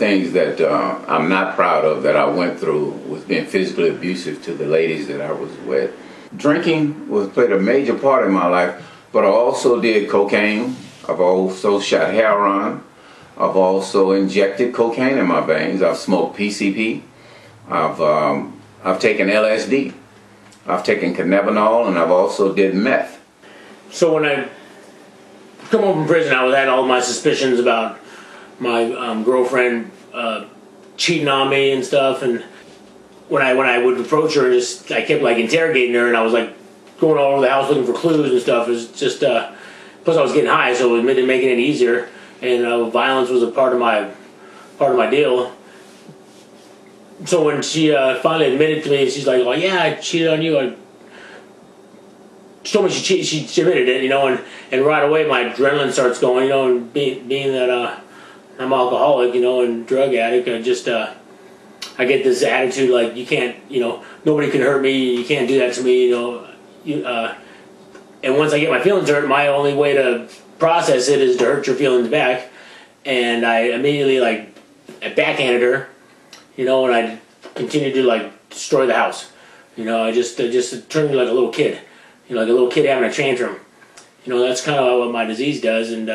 things that I'm not proud of that I went through was being physically abusive to the ladies that I was with. Drinking played a major part in my life, but I also did cocaine. I've also shot heroin. I've also injected cocaine in my veins. I've smoked PCP. I've taken LSD. I've taken cannabinol, and I've also did meth. So when I come home from prison, I had all my suspicions about my girlfriend cheating on me and stuff. And when I would approach her, I kept like interrogating her, and I was like going all over the house looking for clues and stuff. It was just plus I was getting high, so it didn't make it any easier. And violence was a part of my deal. So when she finally admitted to me, she's like, "Oh yeah, I cheated on you." She told me she admitted it, you know, and right away my adrenaline starts going, you know, and being that I'm alcoholic, you know, and drug addict, I get this attitude like, you can't, you know, nobody can hurt me, you can't do that to me, you know. And once I get my feelings hurt, my only way to process it is to hurt your feelings back. And I immediately I backhanded her, you know, and I continued to destroy the house. You know, I just turned me like a little kid. You know, like a little kid having a tantrum. You know, that's kind of what my disease does, and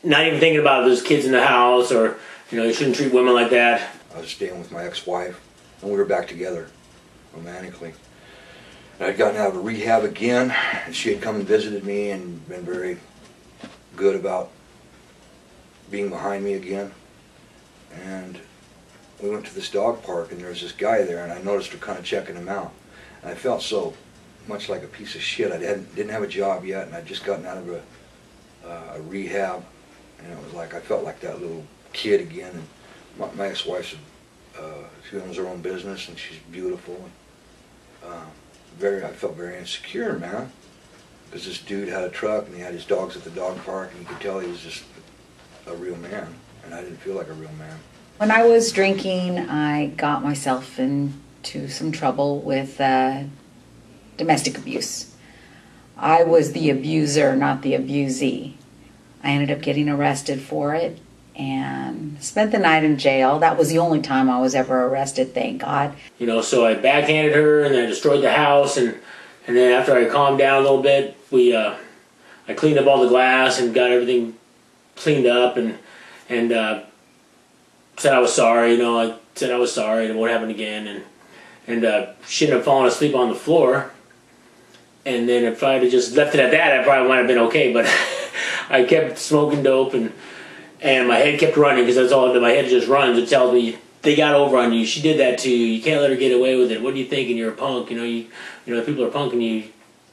not even thinking about those kids in the house, or, you know, you shouldn't treat women like that. I was staying with my ex-wife, and we were back together, romantically. And I'd gotten out of rehab again, and she had come and visited me and been very good about being behind me again. And we went to this dog park, and there was this guy there, and I noticed her kind of checking him out. And I felt so much like a piece of shit. I didn't have a job yet, and I'd just gotten out of a rehab, and it was like I felt like that little kid again. And my ex-wife, she owns her own business, and she's beautiful. And I felt very insecure, man, because this dude had a truck, and he had his dogs at the dog park, and you could tell he was just a real man, and I didn't feel like a real man. When I was drinking, I got myself into some trouble with domestic abuse. I was the abuser, not the abusee. I ended up getting arrested for it and spent the night in jail. That was the only time I was ever arrested, thank God. You know, so I backhanded her, and then I destroyed the house, and then after I calmed down a little bit, I cleaned up all the glass and got everything cleaned up, and said I was sorry, you know, I said I was sorry and it won't happen again, and she ended up falling asleep on the floor. And then if I had just left it at that, I probably might have been okay, but I kept smoking dope, and my head kept running, because that's all, my head just runs. It tells me, they got over on you, she did that to you, you can't let her get away with it, what are you thinking, you're a punk, you know, people are punking you.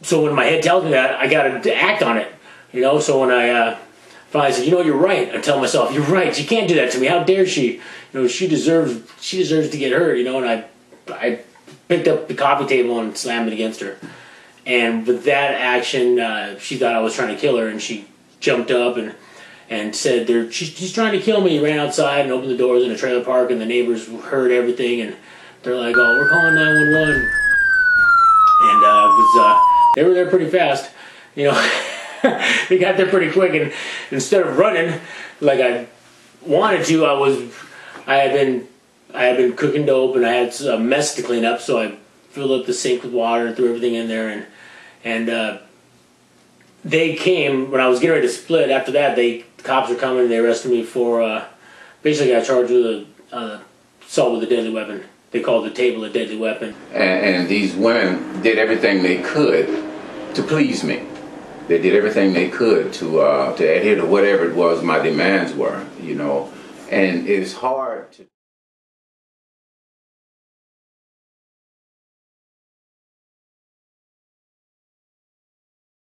So when my head tells me that, I gotta act on it, you know. So when I finally said, you know, you're right, I tell myself, you're right, she can't do that to me, how dare she, you know, she deserves to get hurt, you know. And I picked up the coffee table and slammed it against her. And with that action, she thought I was trying to kill her, and she jumped up and said, she's trying to kill me. Ran outside and opened the doors in a trailer park, and the neighbors heard everything, and they're like, "Oh, we're calling 911." And they were there pretty fast, you know. They got there pretty quick, and instead of running like I wanted to, I had been cooking dope, and I had a mess to clean up, so I filled up the sink with water and threw everything in there, and they came when I was getting ready to split. After that, the cops were coming, and they arrested me for basically got charged with assault with a deadly weapon. They called the table a deadly weapon. And these women did everything they could to please me. They did everything they could to adhere to whatever it was my demands were, you know. And it's hard to